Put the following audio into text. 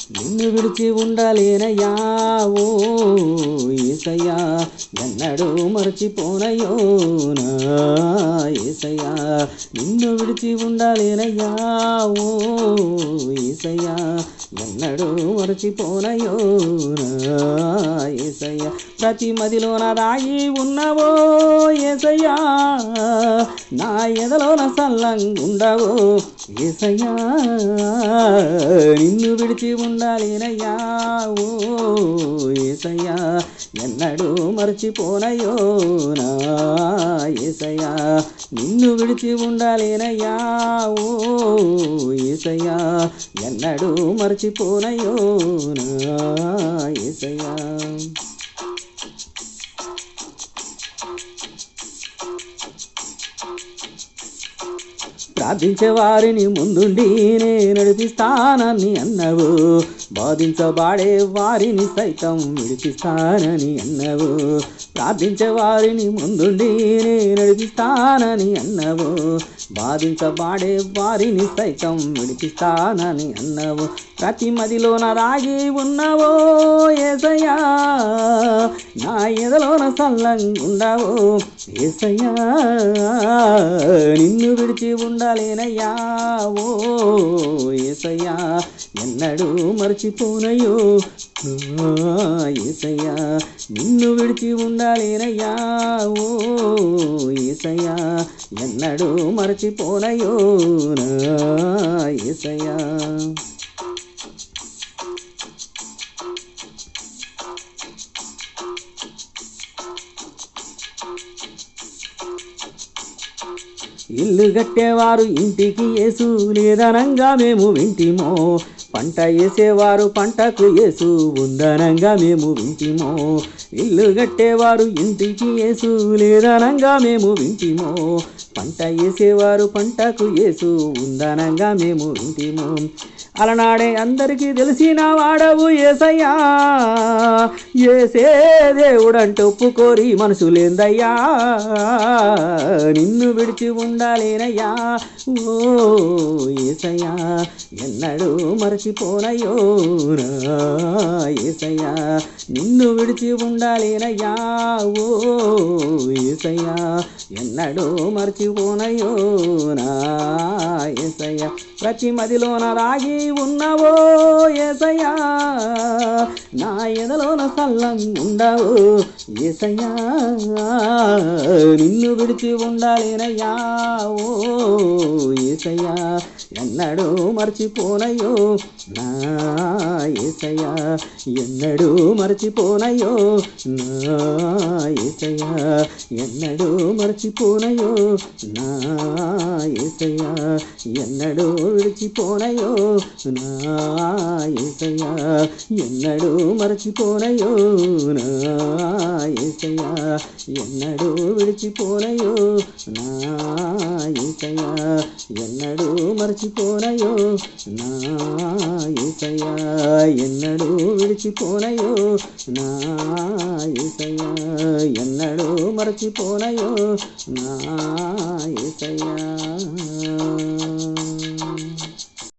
నిన్ను విడిచి ఉండలేనయ్యా ఓ యేసయ్యా ఎన్నడూ మరచిపోనయ్యో నా యేసయ్యా నిన్ను విడిచి ఉండలేనయ్యా ఓ యేసయ్యా ఎన్నడూ మరచిపోనయ్యో నా యేసయ్యా ప్రతి మదిలోన దాగి ఉన్నవో యేసయ్యా నా ఎదలోన సల్లంగుండవో యేసయ్యా నిన్ను విడిచి ఉండాలేనయ్యా ఓ యేసయ్యా ఎన్నడూ మరచిపోనయ్యో నా యేసయ్యా నిన్ను విడిచి ఉండాలేనయ్యా ఓ యేసయ్యా ఎన్నడూ మరచిపోనయ్యో నా యేసయ్యా ప్రార్థించే వారిని ముందుండి నే నడిపిస్తానని అన్నవు బాధించబాడే వారిని సైతం విడిపిస్తానని అన్నవు ప్రార్థించే వారిని ముందుండి నే నడిపిస్తానని అన్నవు బాధించబాడే వారిని సైతం విడిపిస్తానని అన్నవు ప్రతి మదిలోన రాగి ఉన్నవో యేసయ్యా నా ఎదలోన సల్లంగుండవో యేసయ్యా నిన్ను విడిచి ఉండాలేనయ్యా ఓ యేసయ్యా ఎన్నడూ మరచిపోనయ్యో యేసయ్యా నిన్ను విడిచి ఉండాలేనయ్యా ఓ యేసయ్యా ఎన్నడూ మరచిపోనయ్యో నా యేసయ్యా ఇల్లు కట్టేవారు ఇంటికి యేసు లేదనంగా మేము వింటిమో పంట వేసేవారు పంటకు యేసు ఉందనంగా మేము వింటిమో ఇల్లు కట్టేవారు ఇంటికి యేసు లేదనంగా మేము వింటిమో పంట వేసేవారు పంటకు యేసు ఉందనంగా మేము వింటిమో అలనాడే అందరికీ తెలిసిన వాడవు యేసయ్యా యేసే దేవుడంటూ ఒప్పుకోరి మనసులేందయ్యా నిన్ను విడిచి ఉండాలేనయ్యా ఓ యేసయ్యా ఎన్నడూ మరచిపోనయ్యో నా యేసయ్యా నిన్ను విడిచి ఉండాలేనయ్యా ఓ యేసయ్యా ఎన్నడూ మరచిపోనయ్యో నా యేసయ్యా ప్రతి మదిలోన రాగి ఉన్నవో యేసయ్యా నా ఎదలోన సల్లంగుండవో యేసయ్యా నిన్ను విడిచి ఉండాలేనయ్యా ఓ యేసయ్యా ఎన్నడూ మరచిపోనయ్యో నా యేసయ్యా ఎన్నడూ మరచిపోనయ్యో నా యేసయ్యా ఎన్నడూ మరచిపోనయ్యో నా యేసయ్యా ఎన్నడూ విడిచిపోనయ్యో నా యేసయ్యా ఎన్నడూ మరచిపోనయ్యో నా యేసయ్యా ఎన్నడూ విడిచిపోనయ్యో నా యేసయ్యా ఎన్నడూ మరచిపోనయ్యో నా యేసయ్యా ఎన్నడూ విడిచిపోనయ్యో నా యేసయ్యా ఎన్నడూ మరచిపోనయ్యో నా యేసయ్యా